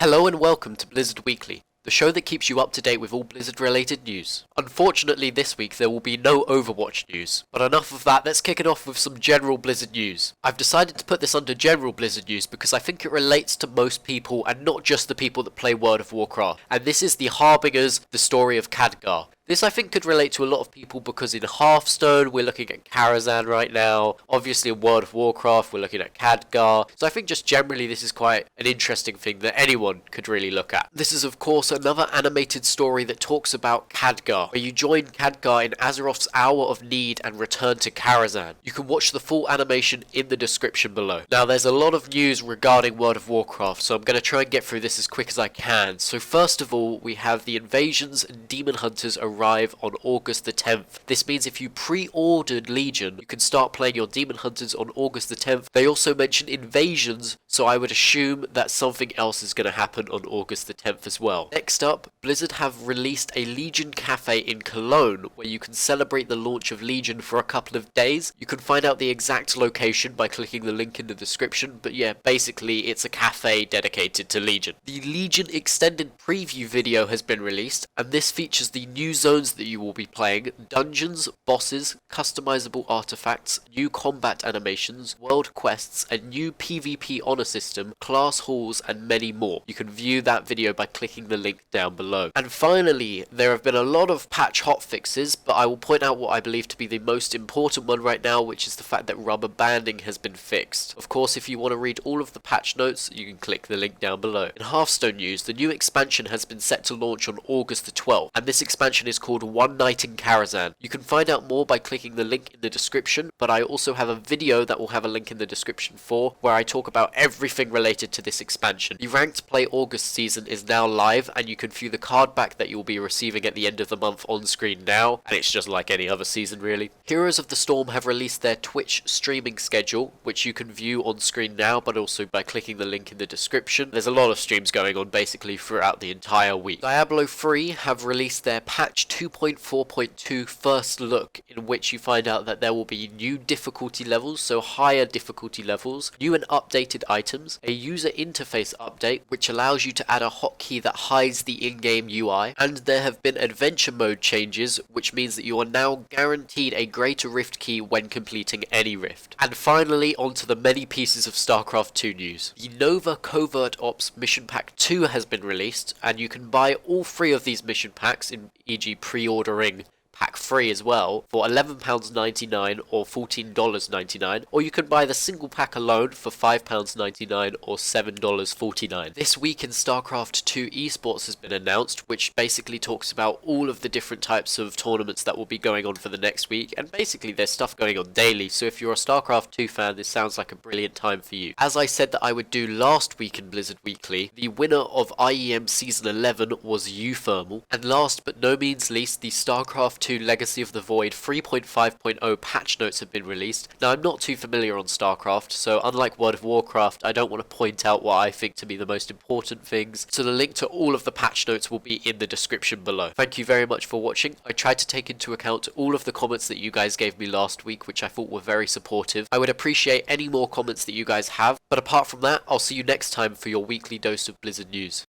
Hello and welcome to Blizzard Weekly, the show that keeps you up to date with all Blizzard related news. Unfortunately this week there will be no Overwatch news, but enough of that, let's kick it off with some general Blizzard news. I've decided to put this under general Blizzard news because I think it relates to most people and not just the people that play World of Warcraft, and this is the Harbingers, the story of Khadgar. This I think could relate to a lot of people because in Hearthstone we're looking at Karazhan right now, obviously in World of Warcraft we're looking at Khadgar, so I think just generally this is quite an interesting thing that anyone could really look at. This is of course another animated story that talks about Khadgar, where you join Khadgar in Azeroth's Hour of Need and return to Karazhan. You can watch the full animation in the description below. Now there's a lot of news regarding World of Warcraft, so I'm going to try and get through this as quick as I can. So first of all, we have the Invasions and Demon Hunters arrive on August the 10th. This means if you pre-ordered Legion, you can start playing your Demon Hunters on August the 10th. They also mention Invasions, so I would assume that something else is going to happen on August the 10th as well. Next up, Blizzard have released a Legion Cafe in Cologne, where you can celebrate the launch of Legion for a couple of days. You can find out the exact location by clicking the link in the description, but yeah, basically it's a cafe dedicated to Legion. The Legion extended preview video has been released, and this features the new zones that you will be playing, dungeons, bosses, customizable artifacts, new combat animations, world quests, a new PvP honor system, class halls, and many more. You can view that video by clicking the link down below. And finally, there have been a lot of patch hotfixes, but I will point out what I believe to be the most important one right now, which is the fact that rubber banding has been fixed. Of course, if you want to read all of the patch notes, you can click the link down below. In Hearthstone news, the new expansion has been set to launch on August the 12th, and this expansion is called One Night in Karazhan. You can find out more by clicking the link in the description, but I also have a video that will have a link in the description for, where I talk about everything related to this expansion. The Ranked Play August season is now live, and you can view the card back that you'll be receiving at the end of the month on screen now, and it's just like any other season really. Heroes of the Storm have released their Twitch streaming schedule, which you can view on screen now, but also by clicking the link in the description. There's a lot of streams going on basically throughout the entire week. Diablo 3 have released their patch 2.4.2 first look, in which you find out that there will be new difficulty levels, so higher difficulty levels, new and updated items, a user interface update which allows you to add a hotkey that hides the in-game UI, and there have been adventure mode changes, which means that you are now guaranteed a greater rift key when completing any rift. And finally, onto the many pieces of StarCraft 2 news. The Nova Covert Ops Mission Pack 2 has been released, and you can buy all three of these mission packs, e.g. pre-ordering Pack 3 as well, for £11.99 or $14.99, or you can buy the single pack alone for £5.99 or $7.49. This week in StarCraft 2 esports has been announced, which basically talks about all of the different types of tournaments that will be going on for the next week, and basically there's stuff going on daily, so if you're a StarCraft 2 fan, this sounds like a brilliant time for you. As I said that I would do last week in Blizzard Weekly, the winner of IEM Season 11 was Uthermal, and last but no means least, the StarCraft 2 Legacy of the Void 3.5.0 patch notes have been released. Now I'm not too familiar on StarCraft, so unlike World of Warcraft, I don't want to point out what I think to be the most important things, so the link to all of the patch notes will be in the description below. Thank you very much for watching. I tried to take into account all of the comments that you guys gave me last week, which I thought were very supportive. I would appreciate any more comments that you guys have, but apart from that, I'll see you next time for your weekly dose of Blizzard news.